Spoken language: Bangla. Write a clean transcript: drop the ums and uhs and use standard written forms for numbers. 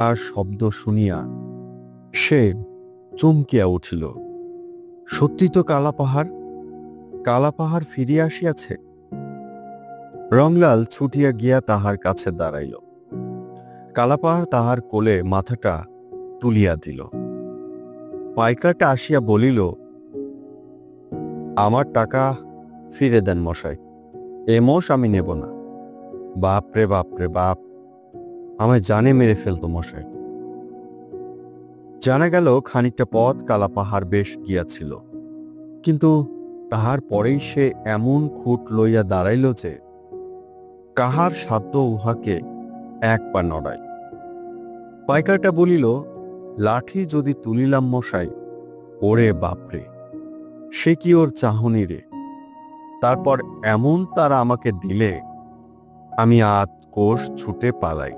আর শব্দ শুনিয়া সে চমকিয়া উঠিল। সত্যি তো কালাপাহাড় ফিরিয়া আসিয়াছে। রংলাল ছুটিয়া গিয়া তাহার কাছে দাঁড়াইল। কালাপাহাড় তাহার কোলে মাথাটা তুলিয়া দিল। পাইকারটা আসিয়া বলিল, আমার টাকা ফিরে দেন মশাই, এ মোষ আমি নেব না। বাপরে বাপরে বাপ, আমায় জানে মেরে ফেলতো মশাই। জানা গেল খানিকটা পথ কালাপাহাড় বেশ গিয়াছিল, কিন্তু তাহার পরেই সে এমন খুঁট লইয়া দাঁড়াইল যে কাহার সাধ্য উহাকে এক পা নড়ায়। পাইকারটা বলিল, লাঠি যদি তুলিলাম মশাই, ওরে বাপরে, সে কি ওর চাহনি রে। তারপর এমন তারা আমাকে দিলে আমি আধ কোষ ছুটে পালাই।